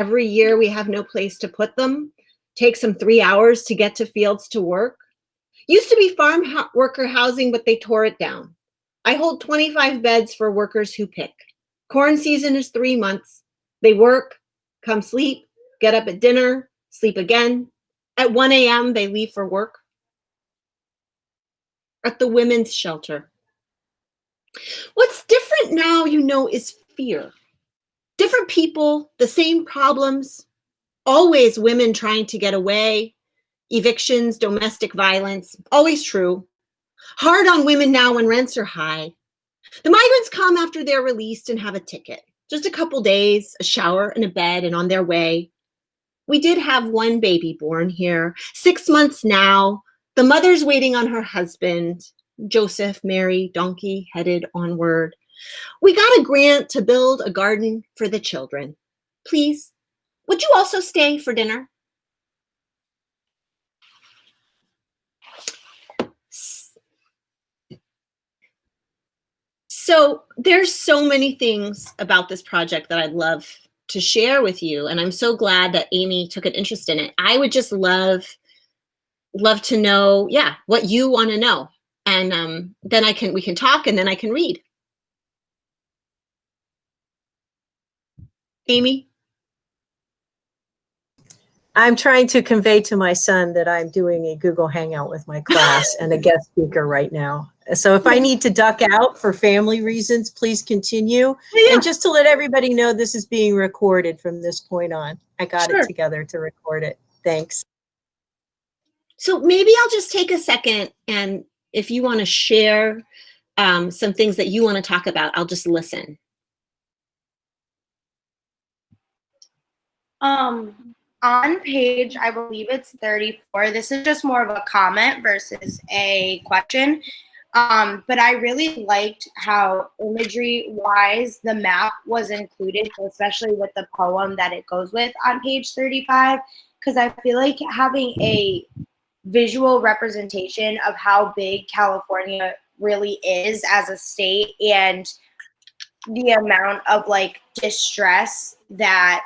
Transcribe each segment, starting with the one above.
Every year we have no place to put them. Takes them 3 hours to get to fields to work. Used to be farm worker housing, but they tore it down. I hold 25 beds for workers who pick. Corn season is 3 months. They work, come sleep, get up at dinner, sleep again. At 1 a.m., they leave for work. At the women's shelter. What's different now, is fear. Different people, the same problems, always women trying to get away, evictions, domestic violence, always true. Hard on women now when rents are high. The migrants come after they're released and have a ticket. Just a couple days, a shower and a bed, and on their way. We did have one baby born here, 6 months now. The mother's waiting on her husband, Joseph, Mary, donkey, headed onward. We got a grant to build a garden for the children. Please, would you also stay for dinner? So there's so many things about this project that I'd love to share with you. And I'm so glad that Amy took an interest in it. I would just love to know, what you want to know. And then we can talk, and then I can read. Amy? I'm trying to convey to my son that I'm doing a Google Hangout with my class and a guest speaker right now. So if I need to duck out for family reasons, please continue. Yeah. And just to let everybody know, this is being recorded from this point on. I got it together to record it. Thanks. So maybe I'll just take a second, and if you want to share some things that you want to talk about, I'll just listen. On page, I believe it's 34, this is just more of a comment versus a question. But I really liked how imagery-wise the map was included, especially with the poem that it goes with on page 35, because I feel like having a visual representation of how big California really is as a state and the amount of distress that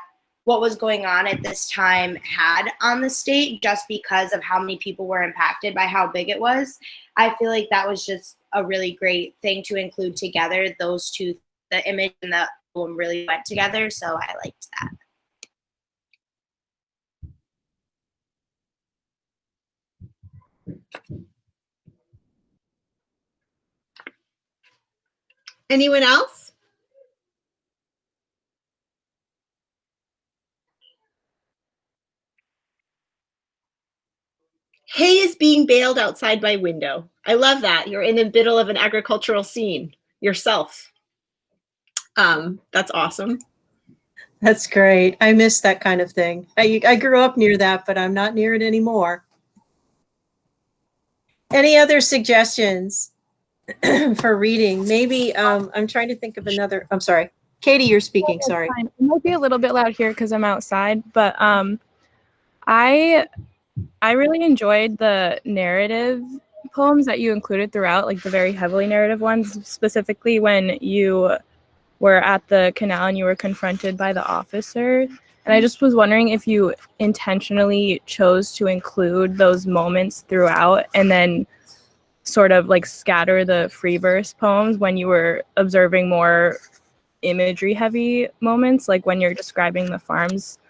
what was going on at this time had on the state just because of how many people were impacted by how big it was. I feel like that was just a really great thing to include together. Those two, the image and the poem, really went together, so I liked that. Anyone else? Hay is being baled outside my window. I love that. You're in the middle of an agricultural scene yourself. That's awesome. That's great. I miss that kind of thing. I grew up near that, but I'm not near it anymore. Any other suggestions for reading? Maybe I'm trying to think of another. I'm sorry. Katie, you're speaking. Sorry. It might be a little bit loud here because I'm outside, but I really enjoyed the narrative poems that you included throughout, like the very heavily narrative ones, specifically when you were at the canal and you were confronted by the officer. And I just was wondering if you intentionally chose to include those moments throughout and then sort of scatter the free verse poems when you were observing more imagery heavy moments, like when you're describing the farms.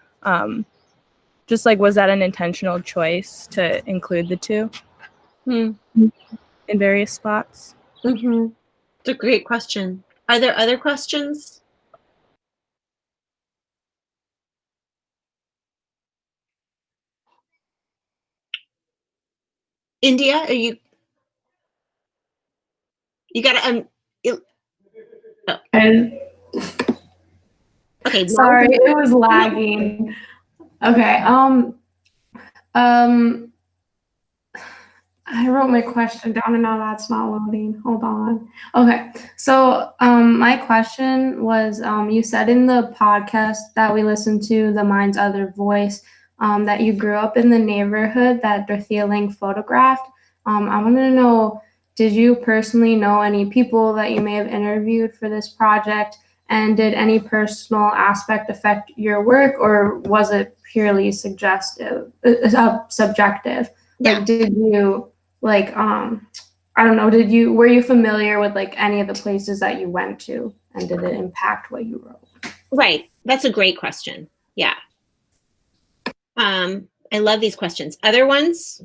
Just was that an intentional choice to include the two in various spots? Mm-hmm. It's a great question. Are there other questions? India, are you gotta okay. Sorry, it was lagging. Okay. I wrote my question down and now that's not loading. Hold on. Okay. So my question was, you said in the podcast that we listened to, The Mind's Other Voice, that you grew up in the neighborhood that Dorothea Lange photographed. I wanted to know, did you personally know any people that you may have interviewed for this project? And did any personal aspect affect your work, or was it purely subjective? Yeah. Like, did you I don't know, were you familiar with like any of the places that you went to, and did it impact what you wrote? Right. That's a great question. Yeah. I love these questions. Other ones?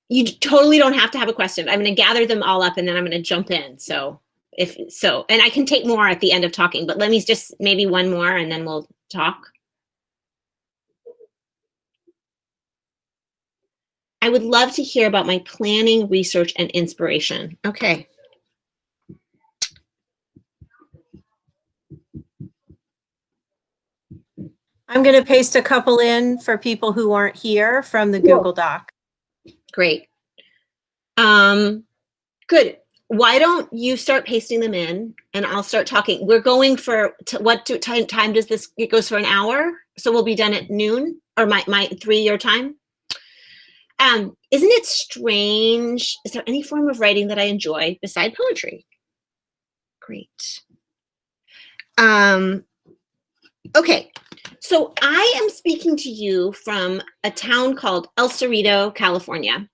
You totally don't have to have a question. I'm going to gather them all up and then I'm going to jump in. So and I can take more at the end of talking, but let me just maybe one more and then we'll talk. I would love to hear about my planning, research, and inspiration. Okay. I'm going to paste a couple in for people who aren't here from the Cool. Google Doc. Great. Good. Why don't you start pasting them in and I'll start talking. We're going for what time does this, it goes for an hour. So we'll be done at noon, or my 3 your time. Isn't it strange? Is there any form of writing that I enjoy beside poetry? Great. Okay, so I am speaking to you from a town called El Cerrito, California.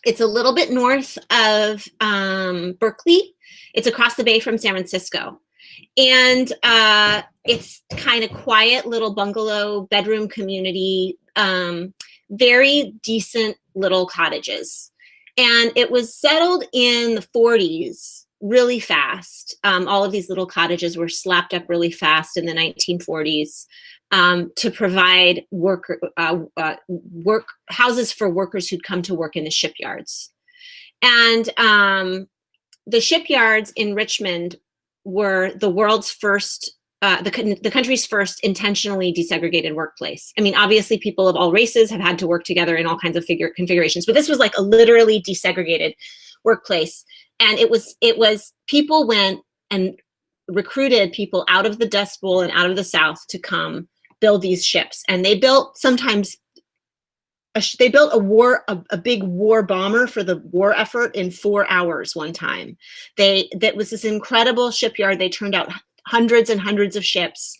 It's a little bit north of Berkeley. It's across the bay from San Francisco. And it's kind of quiet little bungalow bedroom community, very decent little cottages. And it was settled in the 40s really fast. All of these little cottages were slapped up really fast in the 1940s to provide houses for workers who'd come to work in the shipyards. And the shipyards in Richmond were the world's first, the country's first intentionally desegregated workplace. I mean, obviously people of all races have had to work together in all kinds of configurations, but this was like a literally desegregated workplace. And it was people went and recruited people out of the Dust Bowl and out of the South to come build these ships. And they built a big war bomber for the war effort in 4 hours one time. That was this incredible shipyard. They turned out hundreds and hundreds of ships.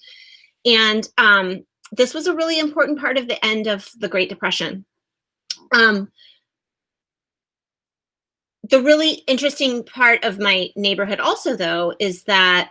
And this was a really important part of the end of the Great Depression. The really interesting part of my neighborhood also, though, is that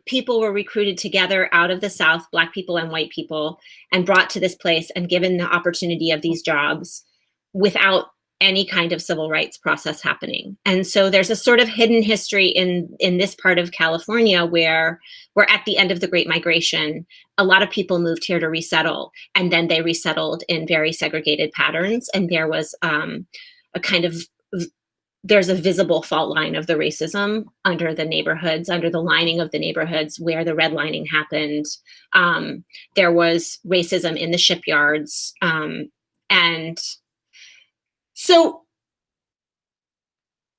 people were recruited together out of the South, Black people and white people, and brought to this place and given the opportunity of these jobs without any kind of civil rights process happening. And so there's a sort of hidden history in this part of California where we're at the end of the Great Migration. A lot of people moved here to resettle, and then they resettled in very segregated patterns. And there was there's a visible fault line of the racism under the neighborhoods, under the lining of the neighborhoods where the redlining happened. There was racism in the shipyards. And so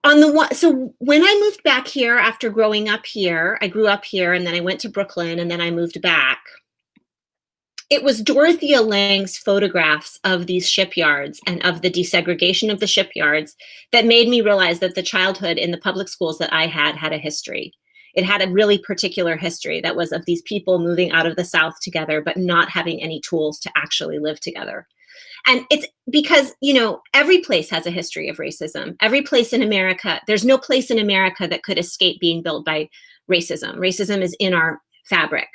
when I moved back here after growing up here, I grew up here and then I went to Brooklyn and then I moved back. It was Dorothea Lange's photographs of these shipyards and of the desegregation of the shipyards that made me realize that the childhood in the public schools that I had a history. It had a really particular history that was of these people moving out of the South together, but not having any tools to actually live together. And it's because, every place has a history of racism. Every place in America, there's no place in America that could escape being built by racism. Racism is in our fabric.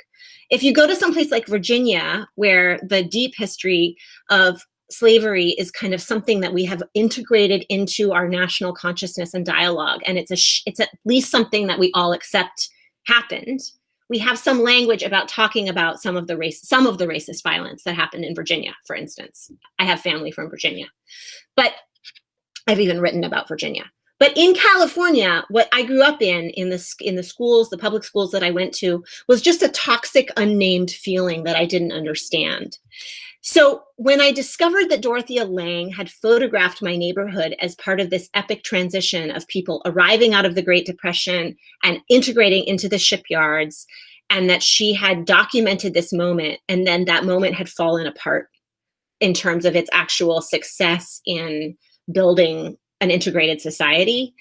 If you go to someplace like Virginia, where the deep history of slavery is kind of something that we have integrated into our national consciousness and dialogue, and it's at least something that we all accept happened. We have some language about talking about some of the racist violence that happened in Virginia, for instance. I have family from Virginia, but I've even written about Virginia. But in California, what I grew up in the schools, the public schools that I went to, was just a toxic, unnamed feeling that I didn't understand. So when I discovered that Dorothea Lange had photographed my neighborhood as part of this epic transition of people arriving out of the Great Depression and integrating into the shipyards, and that she had documented this moment, and then that moment had fallen apart in terms of its actual success in building an integrated society.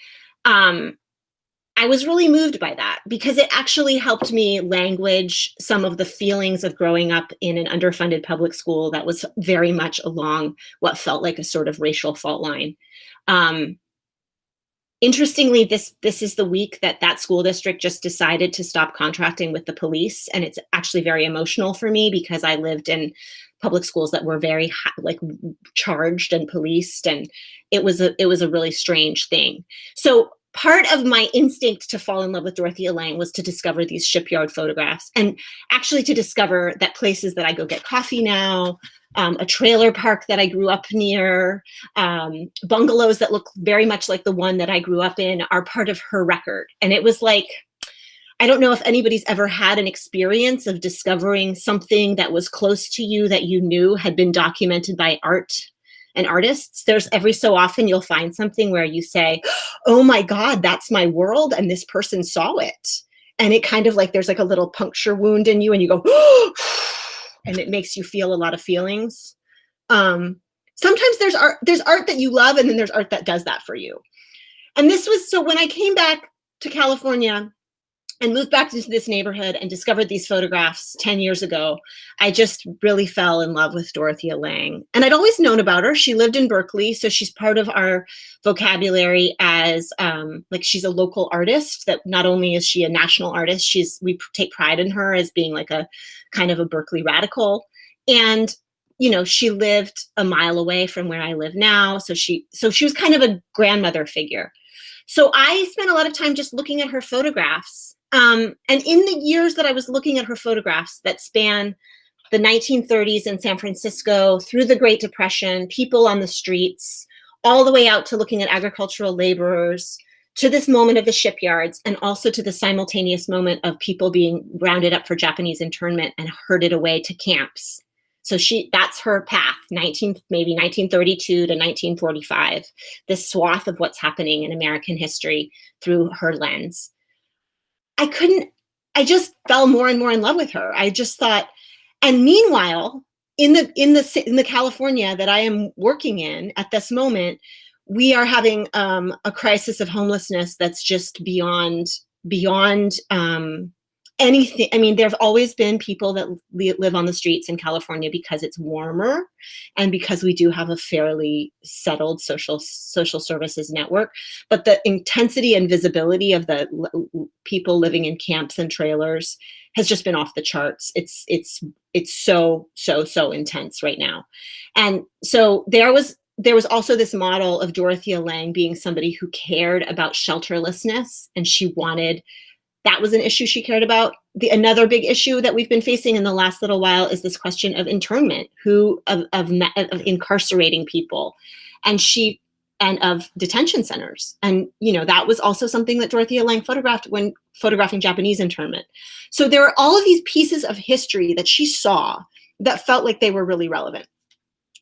I was really moved by that because it actually helped me language some of the feelings of growing up in an underfunded public school that was very much along what felt like a sort of racial fault line. Interestingly, this is the week that school district just decided to stop contracting with the police, and it's actually very emotional for me because I lived in public schools that were very charged and policed, and it was a really strange thing. So part of my instinct to fall in love with Dorothea Lange was to discover these shipyard photographs, and actually to discover that places that I go get coffee now, a trailer park that I grew up near, bungalows that look very much like the one that I grew up in are part of her record. And it was like, I don't know if anybody's ever had an experience of discovering something that was close to you that you knew had been documented by art and artists. There's every so often you'll find something where you say, oh my God, that's my world, and this person saw it. And it kind of like, there's like a little puncture wound in you and you go, and it makes you feel a lot of feelings. Sometimes there's art that you love, and then there's art that does that for you. And this was, so when I came back to California and moved back into this neighborhood and discovered these photographs 10 years ago, I just really fell in love with Dorothea Lange. And I'd always known about her. She lived in Berkeley, so she's part of our vocabulary as like she's a local artist, that not only is she a national artist, we take pride in her as being like a kind of a Berkeley radical. And you know, she lived a mile away from where I live now. So she was kind of a grandmother figure. So I spent a lot of time just looking at her photographs. And in the years that I was looking at her photographs that span the 1930s in San Francisco, through the Great Depression, people on the streets, all the way out to looking at agricultural laborers, to this moment of the shipyards, and also to the simultaneous moment of people being rounded up for Japanese internment and herded away to camps. So that's her path, maybe 1932 to 1945, this swath of what's happening in American history through her lens. I just fell more and more in love with her. I just thought, and meanwhile, in the California that I am working in at this moment, we are having a crisis of homelessness that's just beyond anything. I mean, there've always been people that live on the streets in California because it's warmer and because we do have a fairly settled social services network. But the intensity and visibility of the people living in camps and trailers has just been off the charts. It's so intense right now. And so there was also this model of Dorothea Lange being somebody who cared about shelterlessness, and that was an issue she cared about. Another big issue that we've been facing in the last little while is this question of internment, of incarcerating people, and of detention centers. And that was also something that Dorothea Lange photographed when photographing Japanese internment. So there are all of these pieces of history that she saw that felt like they were really relevant.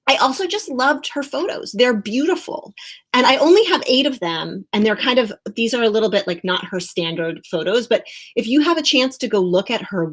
I also just loved her photos. They're beautiful. And I only have 8 of them. And these are a little bit like not her standard photos, but if you have a chance to go look at her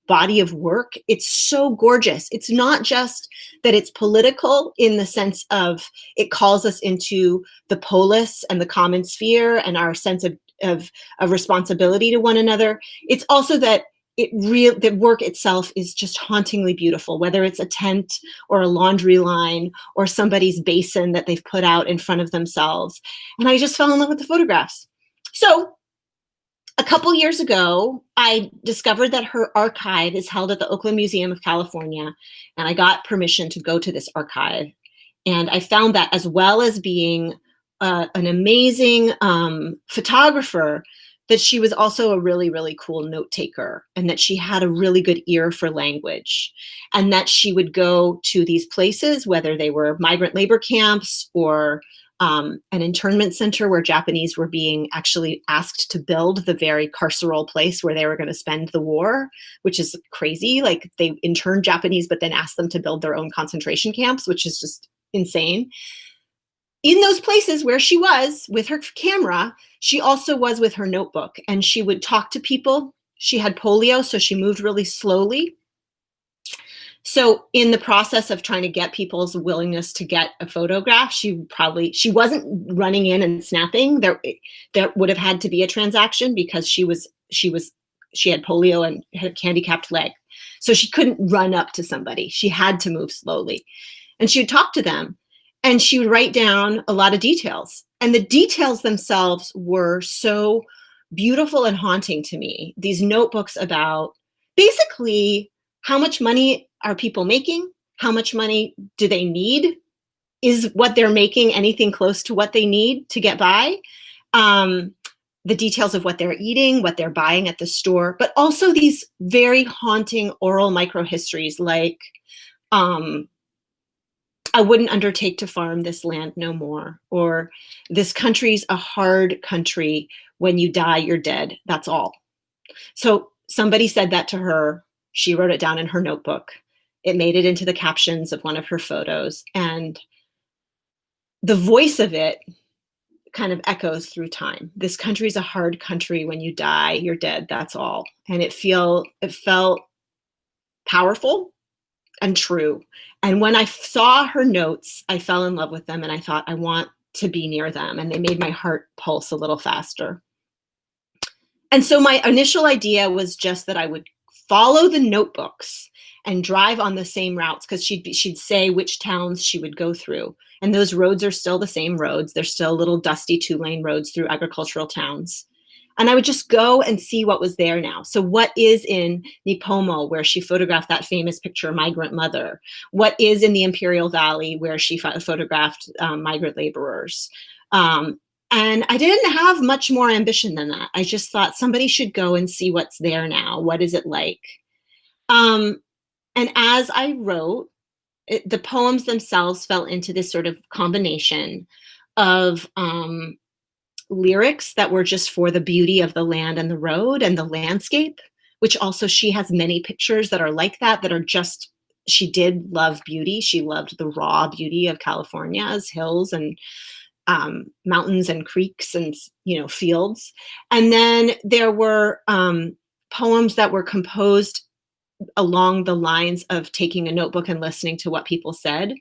body of work, it's so gorgeous. It's not just that it's political in the sense of it calls us into the polis and the common sphere and our sense of responsibility to one another. It's also that the work itself is just hauntingly beautiful, whether it's a tent or a laundry line or somebody's basin that they've put out in front of themselves. And I just fell in love with the photographs. So a couple years ago, I discovered that her archive is held at the Oakland Museum of California, and I got permission to go to this archive. And I found that, as well as being an amazing photographer, that she was also a really, really cool note taker, and that she had a really good ear for language, and that she would go to these places, whether they were migrant labor camps or an internment center where Japanese were being actually asked to build the very carceral place where they were going to spend the war, which is crazy. Like, they interned Japanese, but then asked them to build their own concentration camps, which is just insane. In those places where she was with her camera, she also was with her notebook, and she would talk to people. She had polio, so she moved really slowly. So in the process of trying to get people's willingness to get a photograph, she wasn't running in and snapping. There would have had to be a transaction because she had polio and had a handicapped leg. So she couldn't run up to somebody. She had to move slowly. And she would talk to them and she would write down a lot of details. And the details themselves were so beautiful and haunting to me. These notebooks about basically how much money are people making? How much money do they need? Is what they're making anything close to what they need to get by? The details of what they're eating, what they're buying at the store, but also these very haunting oral microhistories like, I wouldn't undertake to farm this land no more, or this country's a hard country. When you die, you're dead. That's all. So somebody said that to her. She wrote it down in her notebook. It made it into the captions of one of her photos. And the voice of it kind of echoes through time. This country's a hard country. When you die, you're dead. That's all. And it felt powerful and true. And when I saw her notes, I fell in love with them and I thought, I want to be near them. And they made my heart pulse a little faster. And so my initial idea was just that I would follow the notebooks and drive on the same routes, because she'd say which towns she would go through. And those roads are still the same roads. They're still little dusty 2-lane roads through agricultural towns. And I would just go and see what was there now. So what is in Nipomo, where she photographed that famous picture, Migrant Mother? What is in the Imperial Valley, where she photographed migrant laborers? And I didn't have much more ambition than that. I just thought somebody should go and see what's there now. What is it like? And as I wrote, the poems themselves fell into this sort of combination of lyrics that were just for the beauty of the land and the road and the landscape, which also she has many pictures that are like that are just, she did love beauty. She loved the raw beauty of California's hills and mountains and creeks and, fields. And then there were poems that were composed along the lines of taking a notebook and listening to what people said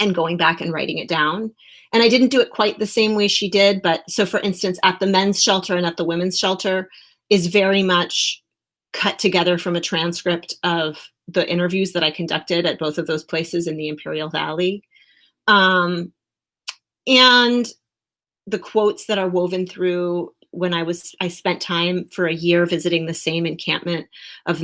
and going back and writing it down. And I didn't do it quite the same way she did, but so for instance, at the men's shelter and at the women's shelter is very much cut together from a transcript of the interviews that I conducted at both of those places in the Imperial Valley. And the quotes that are woven through when I spent time for a year visiting the same encampment of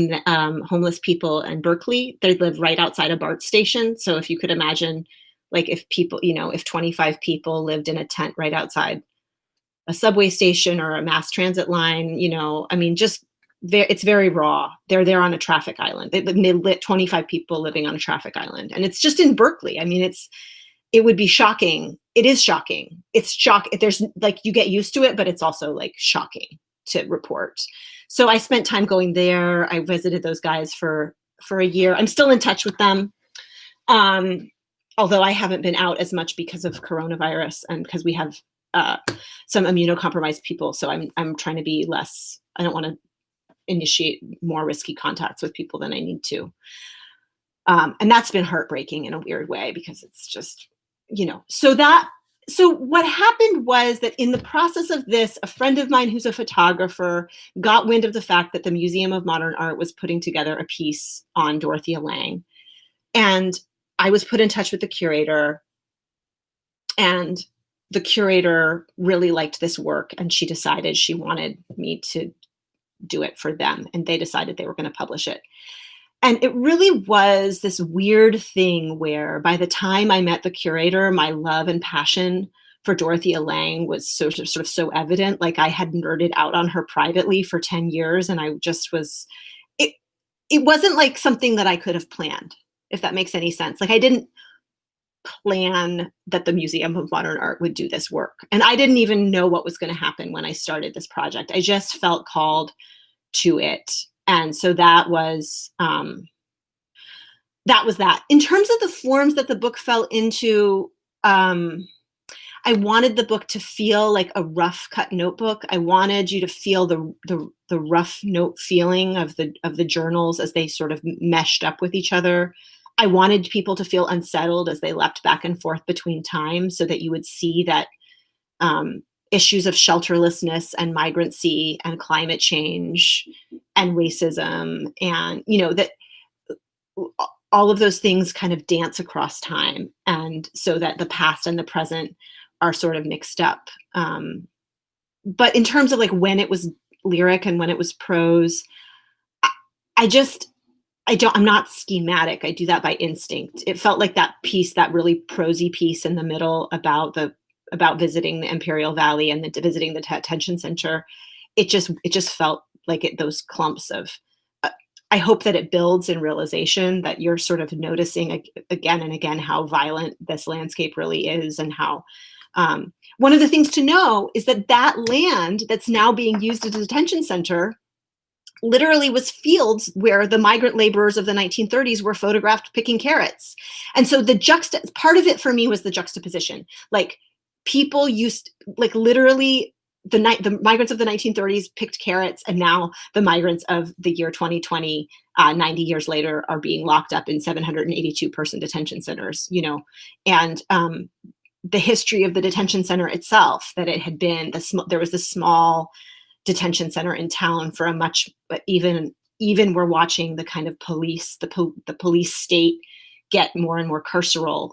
homeless people in Berkeley. They live right outside of BART station. So if you could imagine, like if people, if 25 people lived in a tent right outside a subway station or a mass transit line, it's very raw. They're there on a traffic island. They lit 25 people living on a traffic island. And it's just in Berkeley. It would be shocking. It is shocking. It's there's you get used to it, but it's also shocking to report. So I spent time going there. I visited those guys for a year. I'm still in touch with them. Although I haven't been out as much because of coronavirus and because we have some immunocompromised people. So I'm trying to be less, I don't want to initiate more risky contacts with people than I need to. And that's been heartbreaking in a weird way because it's just, so what happened was that in the process of this, a friend of mine who's a photographer got wind of the fact that the Museum of Modern Art was putting together a piece on Dorothea Lange. And I was put in touch with the curator, and the curator really liked this work, and she decided she wanted me to do it for them, and they decided they were going to publish it. And it really was this weird thing where by the time I met the curator, my love and passion for Dorothea Lange was sort of so evident. I had nerded out on her privately for 10 years. And I just was, it wasn't something that I could have planned, if that makes any sense. I didn't plan that the Museum of Modern Art would do this work. And I didn't even know what was going to happen when I started this project. I just felt called to it. And so that was that. In terms of the forms that the book fell into, I wanted the book to feel like a rough cut notebook. I wanted you to feel the rough note feeling of the journals as they sort of meshed up with each other. I wanted people to feel unsettled as they leapt back and forth between time, so that you would see that issues of shelterlessness and migrancy and climate change and racism, and that all of those things kind of dance across time, and so that the past and the present are sort of mixed up. But in terms of like when it was lyric and when it was prose, I'm not schematic. I do that by instinct. It felt like that piece, that really prosy piece in the middle about visiting the Imperial Valley and visiting the detention center. It just felt like those clumps of. I hope that it builds in realization that you're sort of noticing again and again how violent this landscape really is, and how one of the things to know is that land that's now being used as a detention center literally was fields where the migrant laborers of the 1930s were photographed picking carrots. And so part of it for me was the juxtaposition. Like, people used, like, literally the migrants of the 1930s picked carrots, and now the migrants of the year 2020, 90 years later, are being locked up in 782 person detention centers, and the history of the detention center itself, that it had been there was this small detention center in town for but even we're watching the kind of police, the police state get more and more carceral,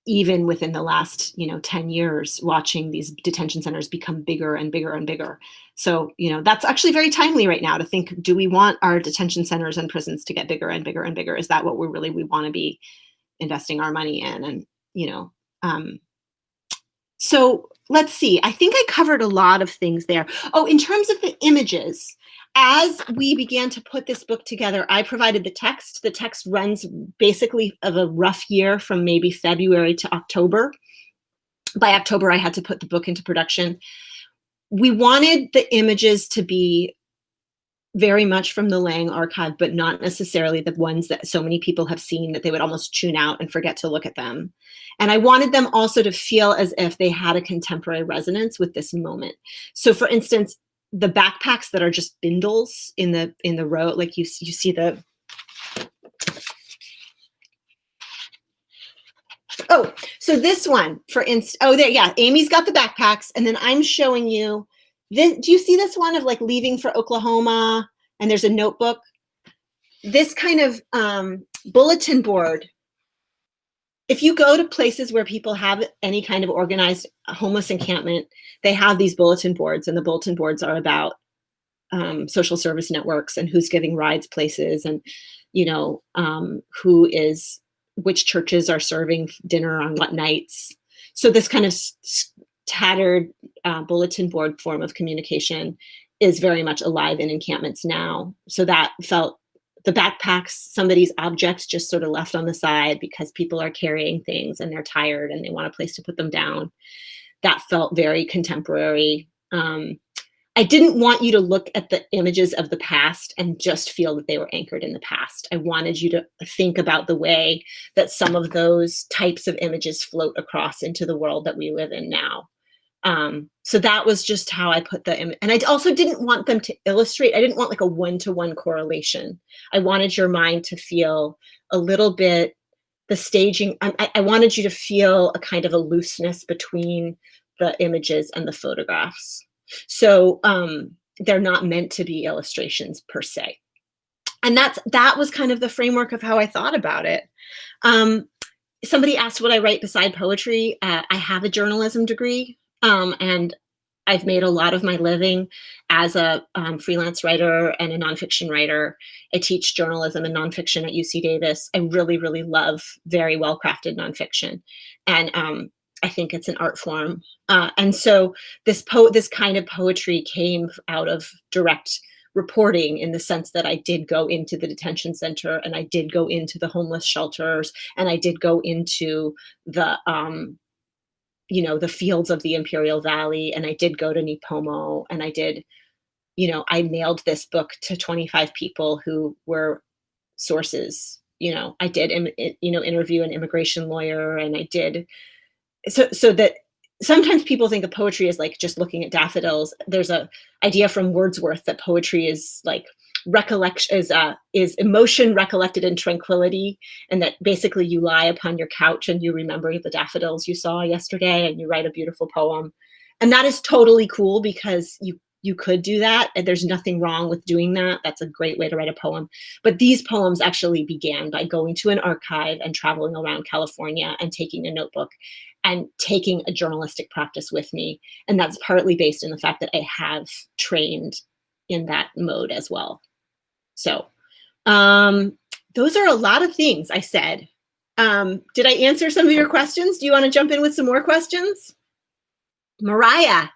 even within the last 10 years, watching these detention centers become bigger and bigger and bigger. So that's actually very timely right now to think, do we want our detention centers and prisons to get bigger and bigger and bigger? Is that what we want to be investing our money in? And so let's see, I think I covered a lot of things there. Oh, in terms of the images, as we began to put this book together, I provided the text. The text runs basically of a rough year from maybe February to October. By October, I had to put the book into production. We wanted the images to be very much from the Lang archive, but not necessarily the ones that so many people have seen that they would almost tune out and forget to look at them. And I wanted them also to feel as if they had a contemporary resonance with this moment. So for instance, the backpacks that are just bindles in the row, like you see the, oh, so this one, for instance, oh, there, yeah, Amy's got the backpacks, and then I'm showing you this. Do you see this one of like leaving for Oklahoma, and there's a notebook? This kind of bulletin board. If you go to places where people have any kind of organized homeless encampment, they have these bulletin boards, and the bulletin boards are about social service networks and who's giving rides places, and which churches are serving dinner on what nights. So this kind of tattered bulletin board form of communication is very much alive in encampments now. So that felt, the backpacks, somebody's objects just sort of left on the side because people are carrying things and they're tired and they want a place to put them down. That felt very contemporary. I didn't want you to look at the images of the past and just feel that they were anchored in the past. I wanted you to think about the way that some of those types of images float across into the world that we live in now. So that was just how I put the image. And I also didn't want them to illustrate. I didn't want like a one-to-one correlation. I wanted your mind to feel a little bit the staging. I wanted you to feel a kind of a looseness between the images and the photographs. So they're not meant to be illustrations per se. And that was kind of the framework of how I thought about it. Somebody asked what I write beside poetry. I have a journalism degree. And I've made a lot of my living as a freelance writer and a nonfiction writer. I teach journalism and nonfiction at UC Davis. I really, really love very well-crafted nonfiction. And I think it's an art form. And so this kind of poetry came out of direct reporting, in the sense that I did go into the detention center, and I did go into the homeless shelters, and I did go into the the fields of the Imperial Valley, and I did go to Nipomo, and I did, I mailed this book to 25 people who were sources. I did, interview an immigration lawyer, and I did, so that sometimes people think of poetry as like just looking at daffodils. There's a idea from Wordsworth that poetry is like recollection, is emotion recollected in tranquility, and that basically you lie upon your couch and you remember the daffodils you saw yesterday and you write a beautiful poem. And that is totally cool, because you could do that, and there's nothing wrong with doing that. That's a great way to write a poem. But these poems actually began by going to an archive and traveling around California and taking a notebook and taking a journalistic practice with me. And that's partly based in the fact that I have trained in that mode as well. So those are a lot of things I said. Did I answer some of your questions? Do you want to jump in with some more questions? Mariah.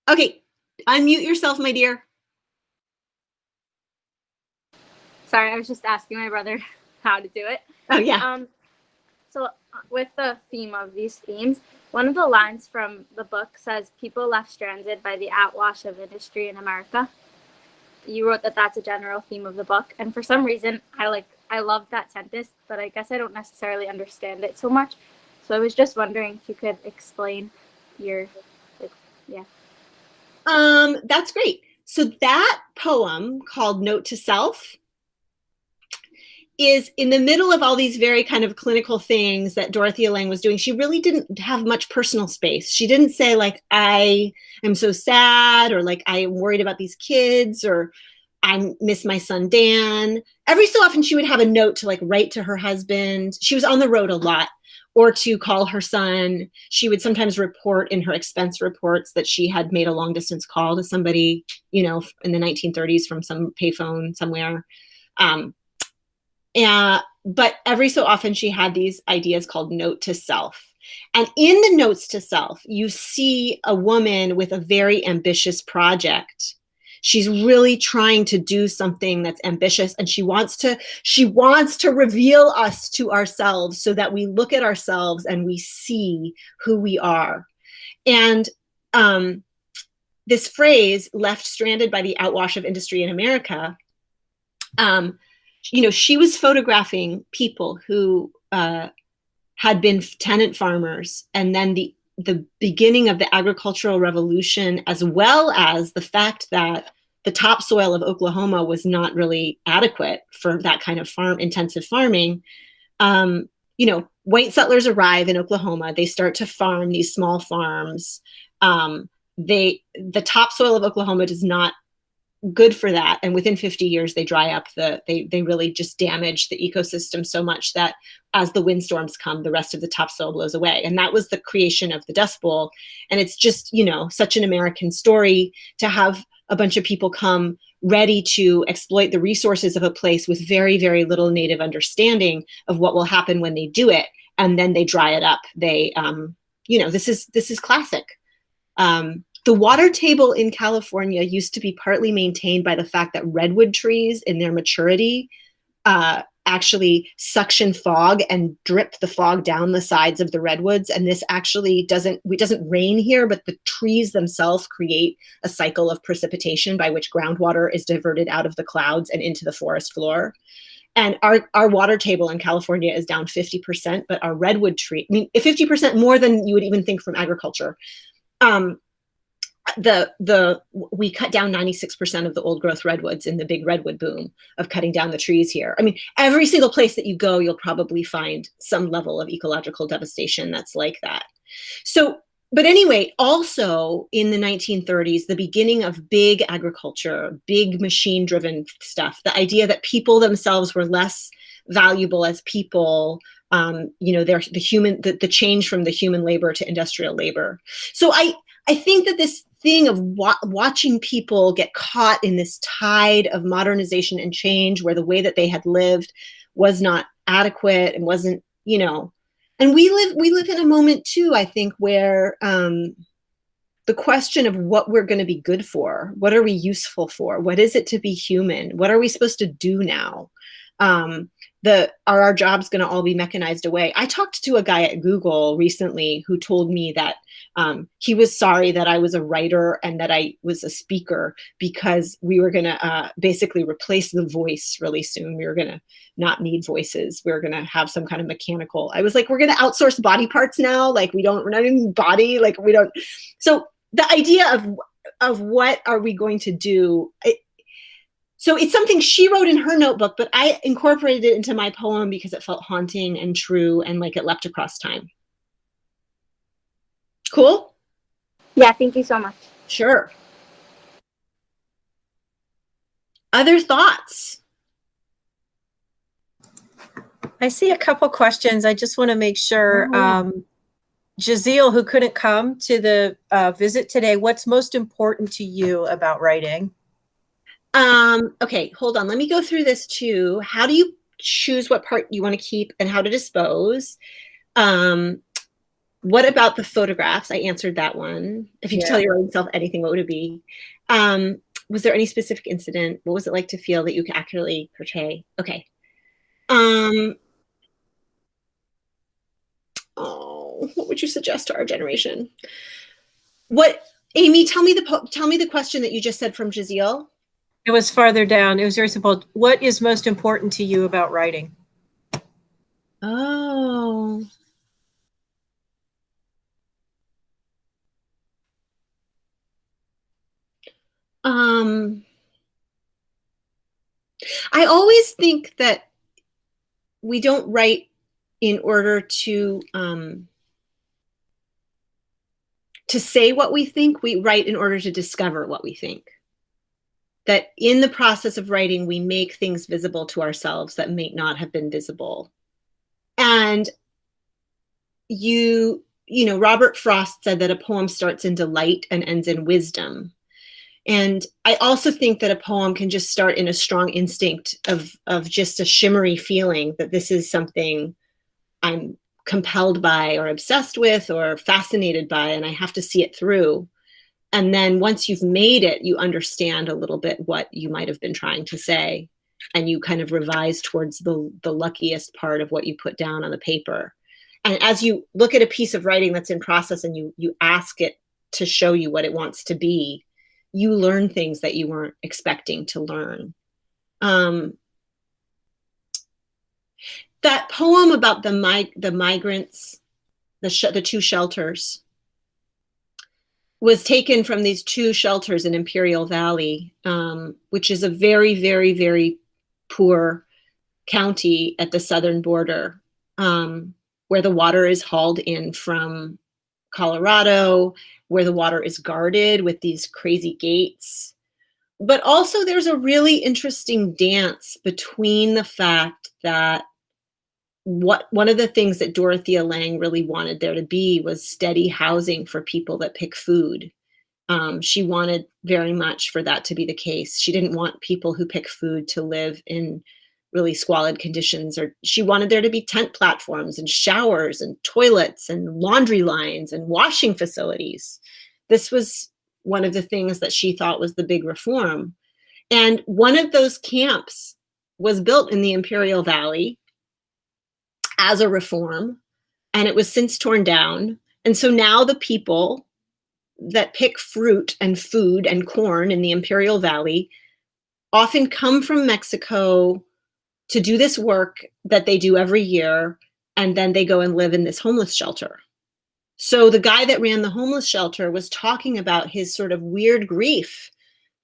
Okay, unmute yourself, my dear. Sorry, I was just asking my brother how to do it. Oh, yeah. So with the theme of these themes, one of the lines from the book says, "People left stranded by the outwash of industry in America." You wrote that that's a general theme of the book. And for some reason, I love that sentence, but I guess I don't necessarily understand it so much. So I was just wondering if you could explain your, yeah. That's great. So that poem called Note to Self is in the middle of all these very kind of clinical things that Dorothea Lange was doing. She really didn't have much personal space. She didn't say like, I am so sad, or like, I am worried about these kids, or I miss my son, Dan. Every so often she would have a note to like write to her husband. She was on the road a lot, or to call her son. She would sometimes report in her expense reports that she had made a long distance call to somebody, you know, in the 1930s from some payphone somewhere. But every so often she had these ideas called Note to Self. And in the Notes to Self, you see a woman with a very ambitious project. She's really trying to do something that's ambitious, and she wants to reveal us to ourselves so that we look at ourselves and we see who we are. And this phrase, left stranded by the outwash of industry in America, you know, she was photographing people who had been tenant farmers, and then the beginning of the agricultural revolution, as well as the fact that the topsoil of Oklahoma was not really adequate for that kind of intensive farming. You know, white settlers arrive in Oklahoma. They start to farm these small farms. The topsoil of Oklahoma is not good for that. And within 50 years, they dry up. They really just damage the ecosystem so much that as the windstorms come, the rest of the topsoil blows away. And that was the creation of the Dust Bowl. And it's just, you know, such an American story to have a bunch of people come ready to exploit the resources of a place with very, very little native understanding of what will happen when they do it. And then they dry it up. They, you know, this is classic. The water table in California used to be partly maintained by the fact that redwood trees in their maturity actually suction fog and drip the fog down the sides of the redwoods. And this actually doesn't rain here, but the trees themselves create a cycle of precipitation by which groundwater is diverted out of the clouds and into the forest floor. And our water table in California is down 50%, but our redwood tree, I mean, 50% more than you would even think from agriculture. We cut down 96% of the old growth redwoods in the big redwood boom of cutting down the trees here. I mean, every single place that you go, you'll probably find some level of ecological devastation that's like that. So, but anyway, also in the 1930s, the beginning of big agriculture, big machine-driven stuff, the idea that people themselves were less valuable as people, you know, the change from the human labor to industrial labor. So I think that this thing of watching people get caught in this tide of modernization and change, where the way that they had lived was not adequate and wasn't, you know, and we live in a moment too, I think, where the question of what we're going to be good for, what are we useful for, what is it to be human, what are we supposed to do now? are our jobs going to all be mechanized away? I talked to a guy at Google recently who told me that he was sorry that I was a writer and that I was a speaker, because we were going to basically replace the voice really soon. We were going to not need voices. We were going to have some kind of mechanical. I was like, we're going to outsource body parts now. Like we're not even body. Like we don't. So the idea of what are we going to do? So it's something she wrote in her notebook, but I incorporated it into my poem because it felt haunting and true and like it leapt across time. Cool? Yeah, thank you so much. Sure. Other thoughts? I see a couple questions. I just want to make sure. Jazeel, who couldn't come to the visit today, what's most important to you about writing? Okay, hold on. Let me go through this too. How do you choose what part you want to keep and how to dispose? What about the photographs? I answered that one. If you could tell your own self anything, what would it be? Was there any specific incident? What was it like to feel that you could accurately portray? Okay. Oh, what would you suggest to our generation? Amy, tell me the question that you just said from Jazeel. It was farther down. It was very simple. What is most important to you about writing? Oh. I always think that we don't write in order to say what we think. We write in order to discover what we think. That in the process of writing, we make things visible to ourselves that may not have been visible. And Robert Frost said that a poem starts in delight and ends in wisdom. And I also think that a poem can just start in a strong instinct of just a shimmery feeling that this is something I'm compelled by or obsessed with or fascinated by, and I have to see it through. And then once you've made it, you understand a little bit what you might have been trying to say, and you kind of revise towards the luckiest part of what you put down on the paper. And as you look at a piece of writing that's in process and you ask it to show you what it wants to be, you learn things that you weren't expecting to learn. That poem about the migrants, the two shelters, was taken from these two shelters in Imperial Valley, which is a very, very, very poor county at the southern border, where the water is hauled in from Colorado, where the water is guarded with these crazy gates. But also there's a really interesting dance between the fact that one of the things that Dorothea Lange really wanted there to be was steady housing for people that pick food. She wanted very much for that to be the case. She didn't want people who pick food to live in really squalid conditions, or she wanted there to be tent platforms and showers and toilets and laundry lines and washing facilities. This was one of the things that she thought was the big reform. And one of those camps was built in the Imperial Valley as a reform, and it was since torn down. And so now the people that pick fruit and food and corn in the Imperial Valley often come from Mexico to do this work that they do every year, and then they go and live in this homeless shelter. So the guy that ran the homeless shelter was talking about his sort of weird grief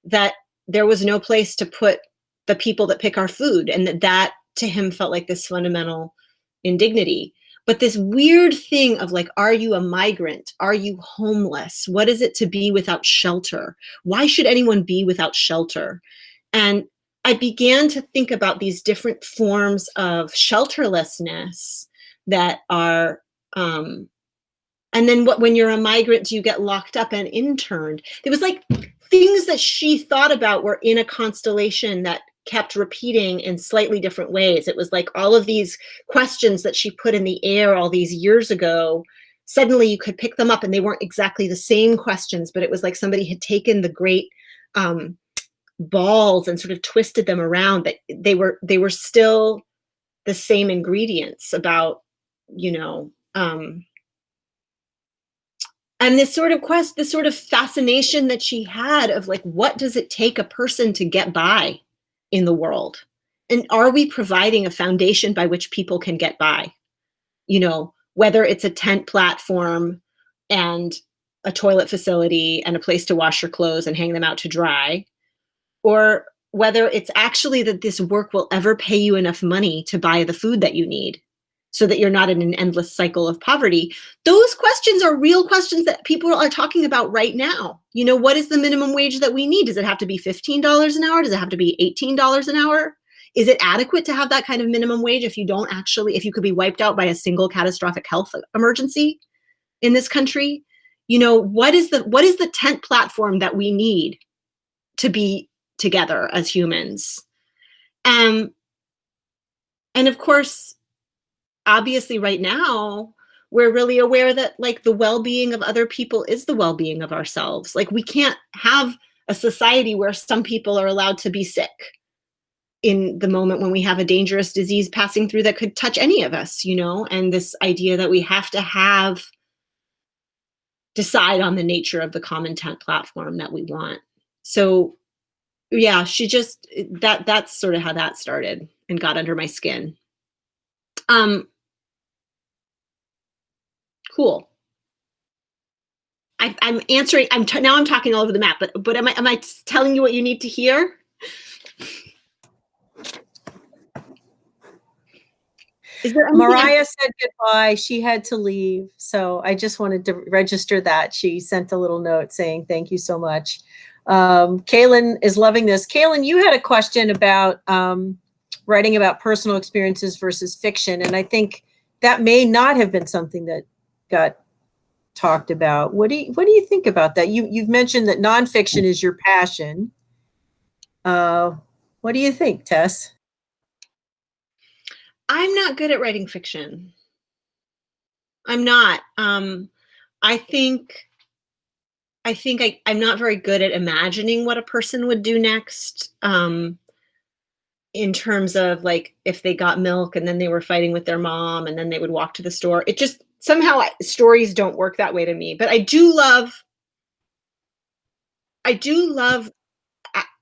that there was no place to put the people that pick our food, and that to him felt like this fundamental indignity. But this weird thing of like, are you a migrant? Are you homeless? What is it to be without shelter? Why should anyone be without shelter? And I began to think about these different forms of shelterlessness that are, and then when you're a migrant, do you get locked up and interned? It was like things that she thought about were in a constellation that kept repeating in slightly different ways. It was like all of these questions that she put in the air all these years ago, suddenly you could pick them up and they weren't exactly the same questions, but it was like somebody had taken the great balls and sort of twisted them around, that they were still the same ingredients, about, you know, and this sort of this sort of fascination that she had of like, what does it take a person to get by in the world? And are we providing a foundation by which people can get by? You know, whether it's a tent platform and a toilet facility and a place to wash your clothes and hang them out to dry, or whether it's actually that this work will ever pay you enough money to buy the food that you need so that you're not in an endless cycle of poverty. Those questions are real questions that people are talking about right now. You know, what is the minimum wage that we need? Does it have to be $15 an hour? Does it have to be $18 an hour? Is it adequate to have that kind of minimum wage if you could be wiped out by a single catastrophic health emergency in this country? You know, what is the tent platform that we need to be together as humans? And of course, obviously right now, we're really aware that like the well-being of other people is the well-being of ourselves. Like we can't have a society where some people are allowed to be sick in the moment when we have a dangerous disease passing through that could touch any of us, you know, and this idea that we have to decide on the nature of the common tent platform that we want. So yeah, that's sort of how that started and got under my skin. Cool. I'm answering. Now I'm talking all over the map. But am I telling you what you need to hear? Is there Mariah said goodbye. She had to leave, so I just wanted to register that. She sent a little note saying thank you so much. Kaylin is loving this. Kaylin, you had a question about writing about personal experiences versus fiction, and I think that may not have been something that got talked about. What do you think about that? You've mentioned that nonfiction is your passion. What do you think, Tess? I'm not good at writing fiction. I'm not. I think I'm not very good at imagining what a person would do next. In terms of like if they got milk and then they were fighting with their mom and then they would walk to the store. It just somehow stories don't work that way to me. But I do love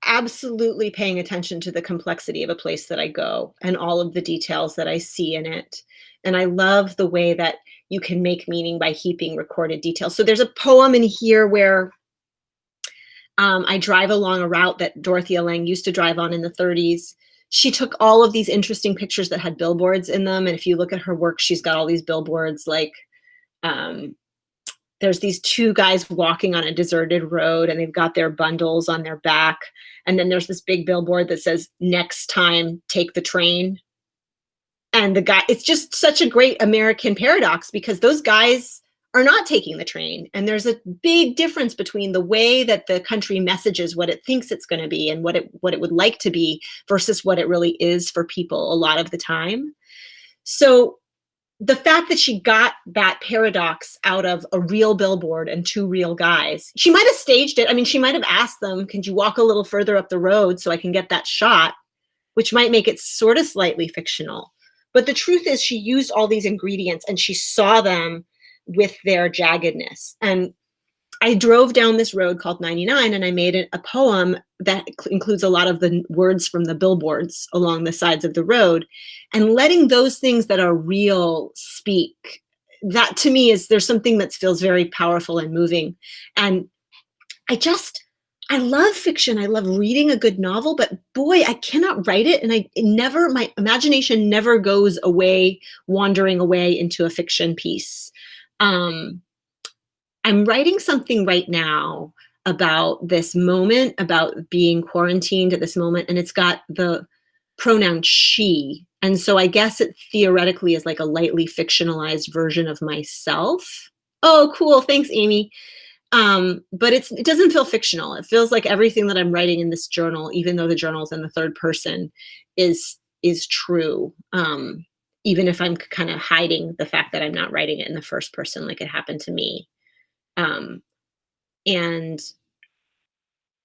absolutely paying attention to the complexity of a place that I go and all of the details that I see in it. And I love the way that you can make meaning by heaping recorded details. So there's a poem in here where I drive along a route that Dorothea Lange used to drive on in the 30s. She took all of these interesting pictures that had billboards in them. And if you look at her work, she's got all these billboards like, there's these two guys walking on a deserted road and they've got their bundles on their back. And then there's this big billboard that says, next time, take the train. And the guy, it's just such a great American paradox because those guys are not taking the train. And there's a big difference between the way that the country messages what it thinks it's going to be and what it would like to be versus what it really is for people a lot of the time. So the fact that she got that paradox out of a real billboard and two real guys, she might have staged it. I mean, she might have asked them, can you walk a little further up the road so I can get that shot, which might make it sort of slightly fictional. But the truth is she used all these ingredients and she saw them with their jaggedness. And I drove down this road called 99 and I made a poem that includes a lot of the words from the billboards along the sides of the road, and letting those things that are real speak. That to me there's something that feels very powerful and moving. And I love fiction. I love reading a good novel, but boy, I cannot write it. And my imagination never goes away, wandering away into a fiction piece. I'm writing something right now about this moment, about being quarantined at this moment, and it's got the pronoun she. And so I guess it theoretically is like a lightly fictionalized version of myself. Oh, cool. Thanks, Amy. But it doesn't feel fictional. It feels like everything that I'm writing in this journal, even though the journal is in the third person, is true. Even if I'm kind of hiding the fact that I'm not writing it in the first person like it happened to me. And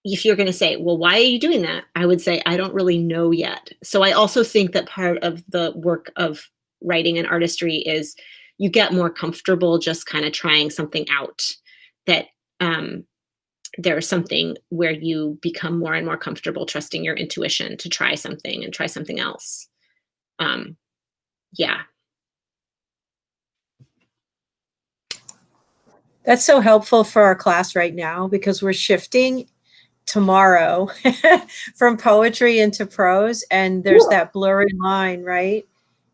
if you're going to say, well, why are you doing that? I would say, I don't really know yet. So I also think that part of the work of writing and artistry is you get more comfortable just kind of trying something out, that there's something where you become more and more comfortable trusting your intuition to try something and try something else. Yeah. That's so helpful for our class right now, because we're shifting tomorrow from poetry into prose, and there's that blurry line, right?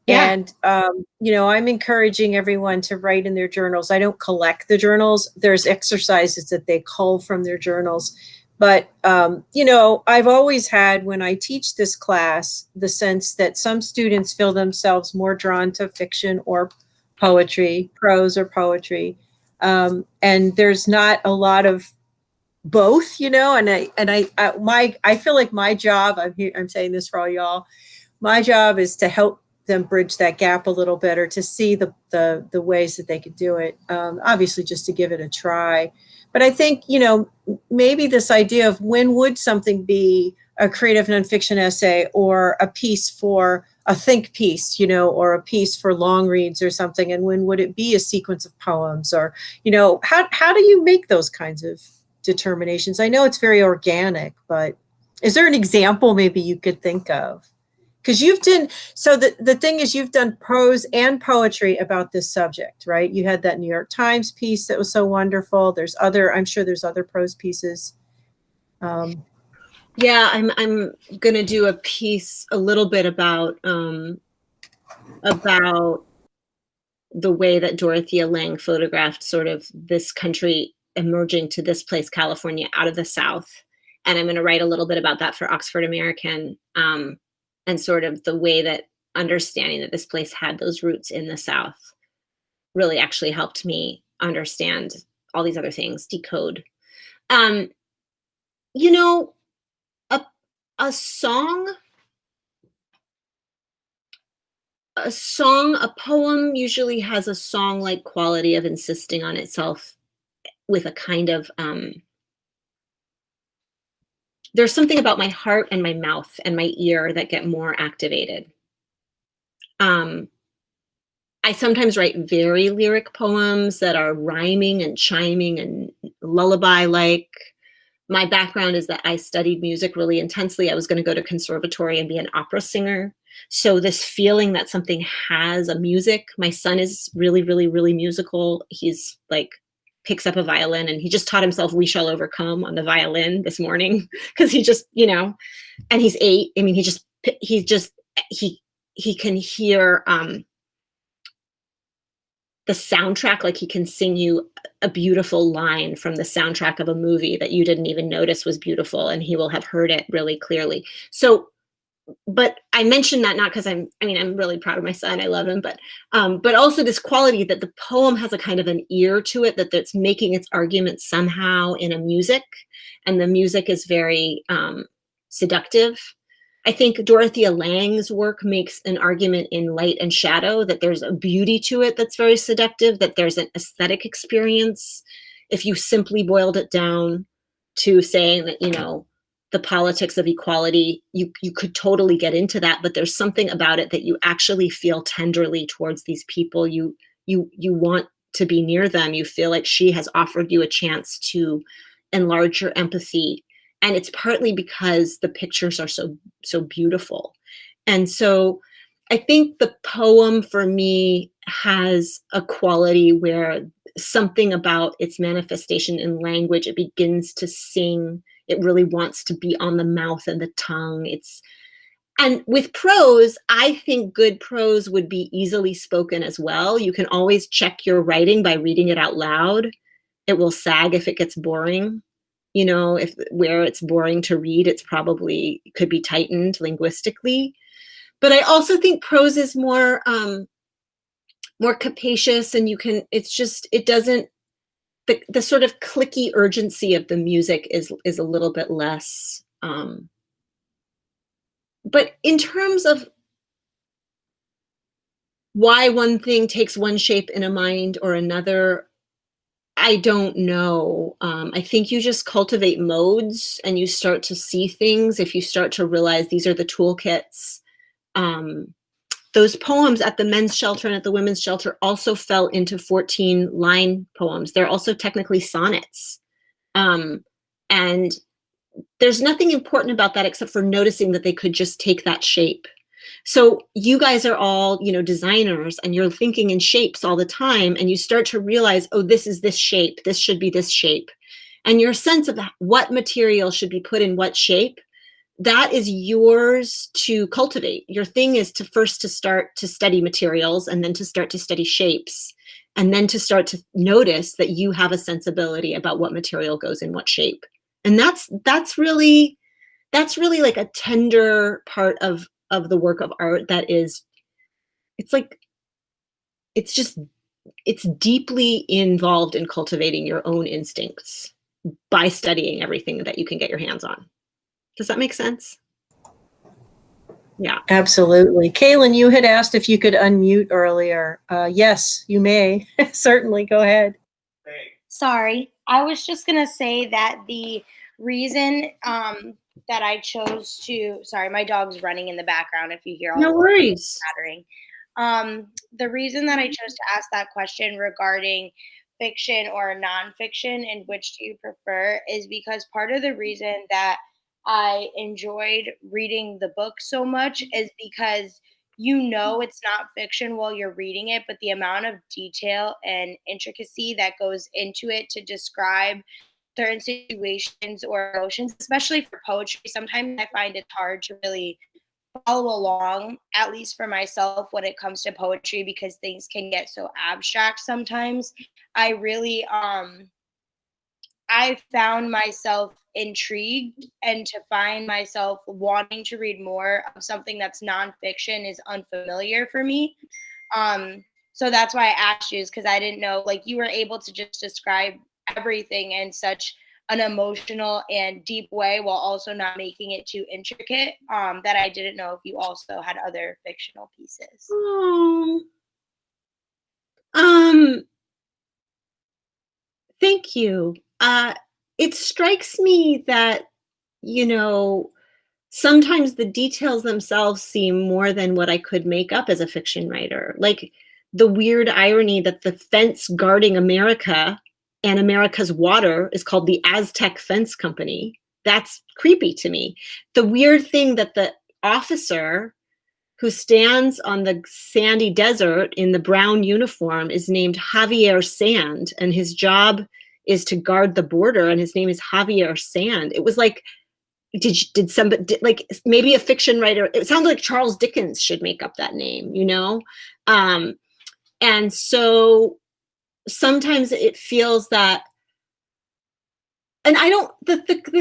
Yeah. And I'm encouraging everyone to write in their journals. I don't collect the journals. There's exercises that they cull from their journals. But I've always had, when I teach this class, the sense that some students feel themselves more drawn to fiction or poetry, prose or poetry. And there's not a lot of both, and I feel like my job, I'm saying this for all y'all, my job is to help them bridge that gap a little better, to see the ways that they could do it. Obviously, just to give it a try. But I think, maybe this idea of when would something be a creative nonfiction essay, or a piece for a think piece, or a piece for long reads or something, and when would it be a sequence of poems, or, how do you make those kinds of determinations? I know it's very organic, but is there an example maybe you could think of? Because the thing is, you've done prose and poetry about this subject, right? You had that New York Times piece that was so wonderful. I'm sure there's other prose pieces. Yeah, I'm gonna do a piece a little bit about the way that Dorothea Lange photographed sort of this country emerging to this place, California, out of the South. And I'm going to write a little bit about that for Oxford American, and sort of the way that understanding that this place had those roots in the South really actually helped me understand all these other things, decode. You know, a song, a poem usually has a song-like quality of insisting on itself with a kind of, there's something about my heart and my mouth and my ear that get more activated. I sometimes write very lyric poems that are rhyming and chiming and lullaby-like. My background is that I studied music really intensely. I was going to go to conservatory and be an opera singer. So this feeling that something has a music, my son is really, really, really musical. He's like, picks up a violin, and he just taught himself "We Shall Overcome" on the violin this morning, because he just, and he's 8. I mean, he can hear the soundtrack, like he can sing you a beautiful line from the soundtrack of a movie that you didn't even notice was beautiful, and he will have heard it really clearly. So, but I mentioned that not because I'm really proud of my son. I love him, but also this quality that the poem has a kind of an ear to it, that's making its argument somehow in a music, and the music is very seductive. I think Dorothea Lange's work makes an argument in light and shadow, that there's a beauty to it that's very seductive, that there's an aesthetic experience. If you simply boiled it down to saying that, the politics of equality, you could totally get into that, but there's something about it that you actually feel tenderly towards these people. You want to be near them. You feel like she has offered you a chance to enlarge your empathy. And it's partly because the pictures are so beautiful. And so I think the poem for me has a quality where something about its manifestation in language, it begins to sing. It really wants to be on the mouth and the tongue. And with prose, I think good prose would be easily spoken as well. You can always check your writing by reading it out loud. It will sag if it gets boring. If where it's boring to read, it's probably could be tightened linguistically. But I also think prose is more capacious, and it doesn't, the sort of clicky urgency of the music is a little bit less. But in terms of why one thing takes one shape in a mind or another, I don't know. I think you just cultivate modes and you start to see things if you start to realize these are the toolkits. Those poems at the men's shelter and at the women's shelter also fell into 14-line poems. They're also technically sonnets. And there's nothing important about that except for noticing that they could just take that shape. So you guys are all, designers, and you're thinking in shapes all the time, and you start to realize, oh, this is this shape, this should be this shape. And your sense of what material should be put in what shape, that is yours to cultivate. Your thing is to start to study materials, and then to start to study shapes, and then to start to notice that you have a sensibility about what material goes in what shape. And that's really like a tender part of the work of art that is, it's deeply involved in cultivating your own instincts by studying everything that you can get your hands on. Does that make sense? Yeah. Absolutely. Kaylin, you had asked if you could unmute earlier. Yes, you may. Certainly, go ahead. Sorry, I was just gonna say that the reason that I chose to, sorry, my dog's running in the background if you hear all No the worries. chattering. The reason that I chose to ask that question regarding fiction or nonfiction and which do you prefer is because part of the reason that I enjoyed reading the book so much is because it's not fiction while you're reading it, but the amount of detail and intricacy that goes into it to describe certain situations or emotions, especially for poetry. Sometimes I find it hard to really follow along, at least for myself, when it comes to poetry because things can get so abstract sometimes. I really I found myself intrigued, and to find myself wanting to read more of something that's nonfiction is unfamiliar for me. So that's why I asked you, is because I didn't know, like, you were able to just describe everything in such an emotional and deep way while also not making it too intricate, that I didn't know if you also had other fictional pieces. Oh. Thank you. It strikes me that, sometimes the details themselves seem more than what I could make up as a fiction writer. Like the weird irony that the fence guarding America and America's water is called the Aztec Fence Company. That's creepy to me. The weird thing that the officer who stands on the sandy desert in the brown uniform is named Javier Sand, and his job is to guard the border, and his name is Javier Sand. It was like, did somebody, like, maybe a fiction writer, it sounds like Charles Dickens should make up that name, and so sometimes it feels that, and I don't, the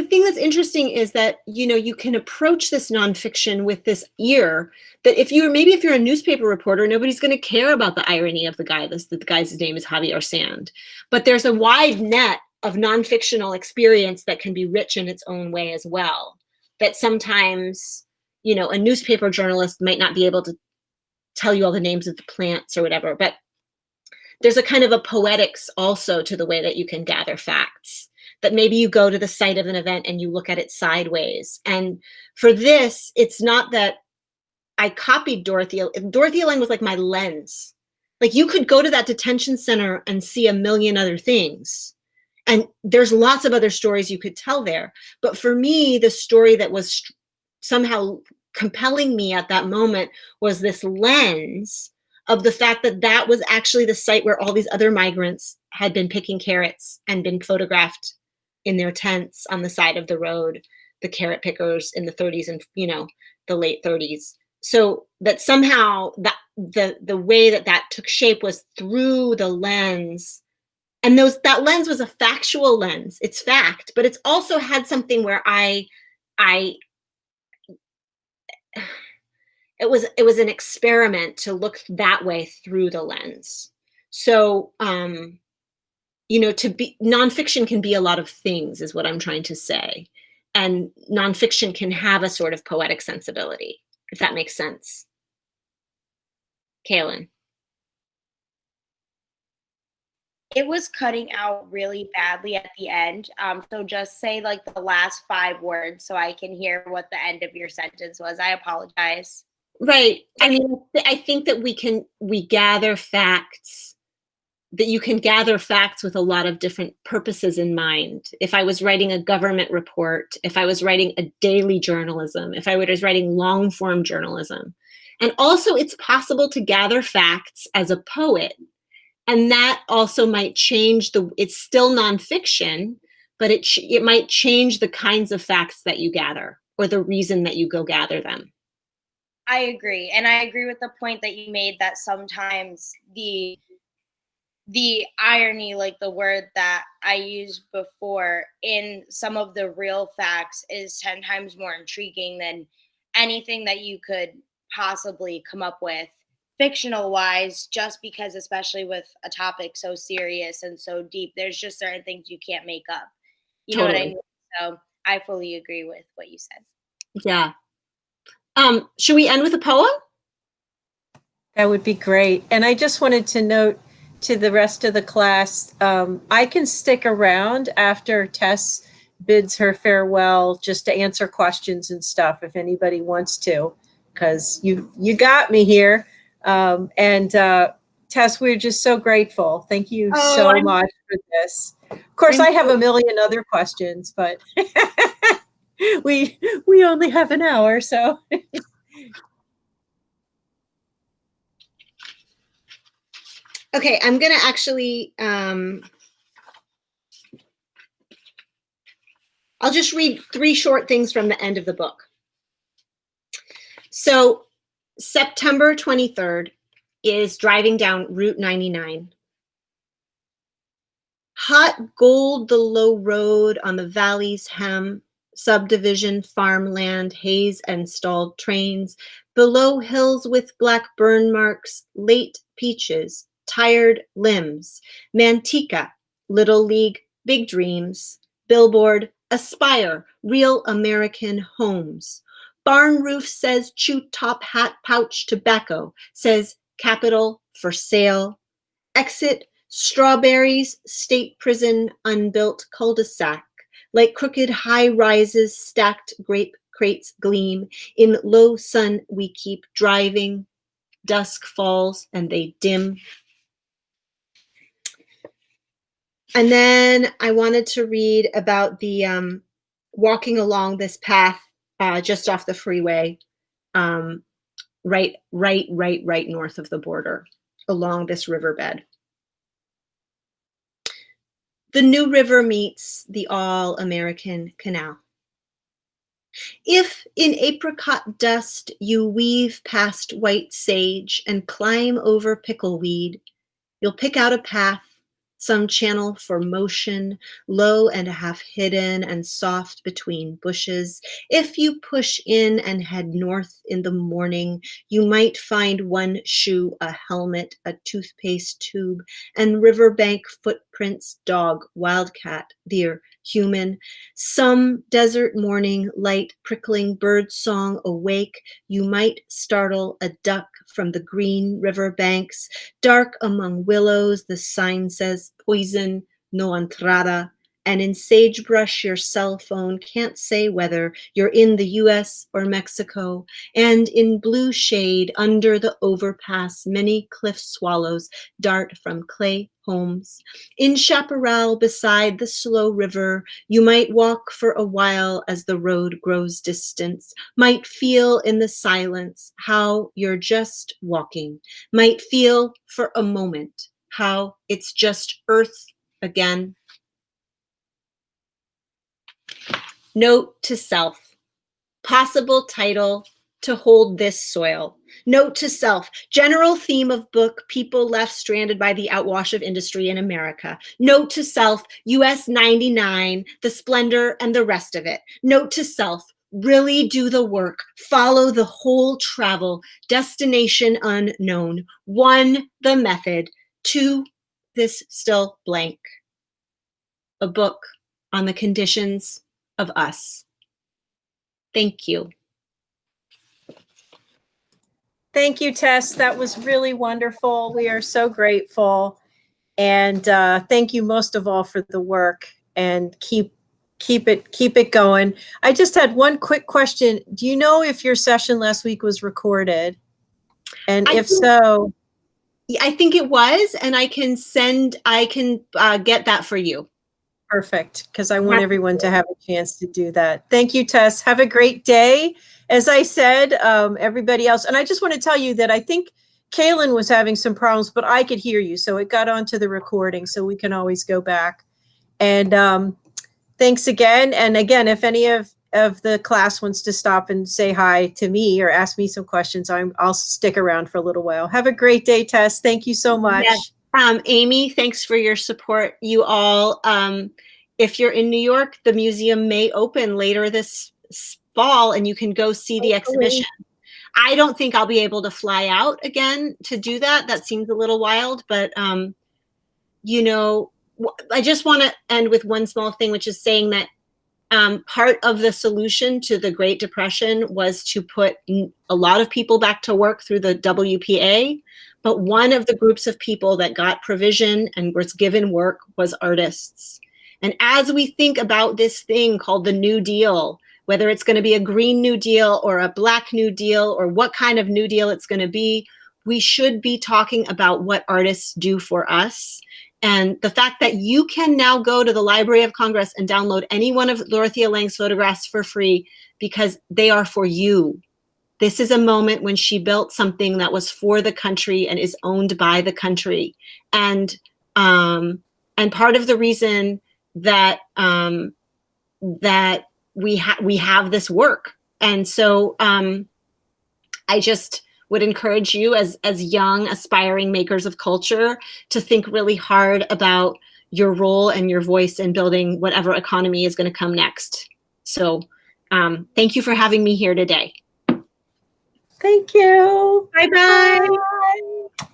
thing that's interesting is that, you can approach this nonfiction with this ear that if you're a newspaper reporter, nobody's going to care about the irony of the guy. The guy's name is Javier Sand. But there's a wide net of nonfictional experience that can be rich in its own way as well. That sometimes, a newspaper journalist might not be able to tell you all the names of the plants or whatever, but there's a kind of a poetics also to the way that you can gather facts. That maybe you go to the site of an event and you look at it sideways. And for this, it's not that I copied Dorothea. Dorothea Lange was like my lens. Like you could go to that detention center and see a million other things. And there's lots of other stories you could tell there. But for me, the story that was somehow compelling me at that moment was this lens of the fact that that was actually the site where all these other migrants had been picking carrots and been photographed in their tents on the side of the road, the carrot pickers in the 30s and, the late 30s. So that somehow that the way that took shape was through the lens. And that lens was a factual lens. It's fact, but it's also had something where it was an experiment to look that way through the lens. So, nonfiction can be a lot of things, is what I'm trying to say. And nonfiction can have a sort of poetic sensibility, if that makes sense. Kaylin. It was cutting out really badly at the end. So just say like the last 5 words so I can hear what the end of your sentence was. I apologize. Right. I mean, I think that we gather facts, that you can gather facts with a lot of different purposes in mind. If I was writing a government report, if I was writing a daily journalism, if I was writing long form journalism. And also it's possible to gather facts as a poet. And that also might change it's still nonfiction, but it might change the kinds of facts that you gather or the reason that you go gather them. I agree. And I agree with the point that you made that sometimes the irony, like the word that I used before, in some of the real facts is 10 times more intriguing than anything that you could possibly come up with fictional wise, just because, especially with a topic so serious and so deep, there's just certain things you can't make up. You know what I Totally. mean? So I fully agree with what you said. Yeah. Should we end with a poem? That would be great. And I just wanted to note to the rest of the class, I can stick around after Tess bids her farewell just to answer questions and stuff if anybody wants to, because you got me here. Tess, we're just so grateful. Thank you so much for this. Of course, I have a million other questions, but we only have an hour, so. Okay, I'm going to actually, I'll just read 3 short things from the end of the book. So September 23rd is driving down Route 99. Hot gold the low road on the valley's hem, subdivision, farmland, haze and stalled trains, below hills with black burn marks, late peaches, tired limbs, Manteca, Little League, big dreams, billboard, aspire, real American homes. Barn roof says chew top hat pouch tobacco, says capital for sale. Exit strawberries, state prison, unbuilt cul-de-sac. Like crooked high rises, stacked grape crates gleam. In low sun we keep driving. Dusk falls and they dim. And then I wanted to read about the walking along this path just off the freeway, right north of the border, along this riverbed. The New River meets the All-American Canal. If in apricot dust you weave past white sage and climb over pickleweed, you'll pick out a path, some channel for motion, low and half hidden and soft between bushes. If you push in and head north in the morning, you might find one shoe, a helmet, a toothpaste tube, and riverbank footprints, dog, wildcat, deer, human. Some desert morning, light prickling bird song awake, you might startle a duck from the green river banks. Dark among willows, the sign says poison, no entrada. And in sagebrush, your cell phone can't say whether you're in the US or Mexico. And in blue shade, under the overpass, many cliff swallows dart from clay homes. In chaparral, beside the slow river, you might walk for a while as the road grows distant, might feel in the silence how you're just walking, might feel for a moment how it's just earth again. Note to self, possible title, to hold this soil. Note to self, general theme of book, people left stranded by the outwash of industry in America. Note to self, US 99, the splendor and the rest of it. Note to self, really do the work, follow the whole travel, destination unknown. 1, the method. 2, this still blank. A book on the conditions of us. Thank you. Thank you, Tess. That was really wonderful. We are so grateful. And thank you most of all for the work, and keep it going. I just had one quick question. Do you know if your session last week was recorded? And if so, I think it was, and I can get that for you. perfect, because I want everyone to have a chance to do that. Thank you, Tess. Have a great day. As I said, everybody else, and I just want to tell you that I think Kaylin was having some problems, but I could hear you, so it got onto the recording, so we can always go back. And thanks again. And again, if any of the class wants to stop and say hi to me or ask me some questions, I'll stick around for a little while. Have a great day, Tess. Thank you so much. Yes. Amy, thanks for your support. You all, if you're in New York, the museum may open later this fall, and you can go see the exhibition. I don't think I'll be able to fly out again to do that. That seems a little wild, but you know, I just want to end with one small thing, which is saying that part of the solution to the Great Depression was to put a lot of people back to work through the WPA. But one of the groups of people that got provision and was given work was artists. And as we think about this thing called the New Deal, whether it's going to be a Green New Deal or a Black New Deal or what kind of New Deal it's going to be, we should be talking about what artists do for us. And the fact that you can now go to the Library of Congress and download any one of Dorothea Lange's photographs for free because they are for you. This is a moment when she built something that was for the country and is owned by the country. And part of the reason that that we have this work. And so I just would encourage you as young, aspiring makers of culture to think really hard about your role and your voice in building whatever economy is going to come next. So thank you for having me here today. Thank you. Bye-bye. Bye.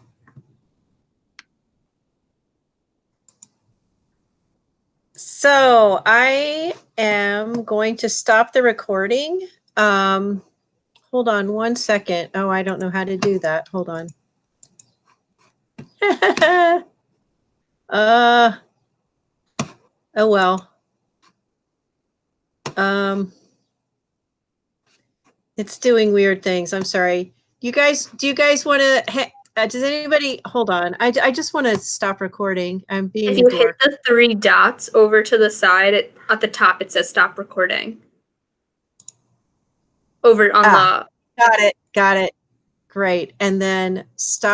So I am going to stop the recording. Hold on one second. Oh, I don't know how to do that. Hold on. Oh well. It's doing weird things. I'm sorry. Do you guys want to, does anybody, hold on. I just want to stop recording. I'm being If a you dork. hit the three dots over to the side, at the top it says stop recording. Over on the Got it. Great. And then stop.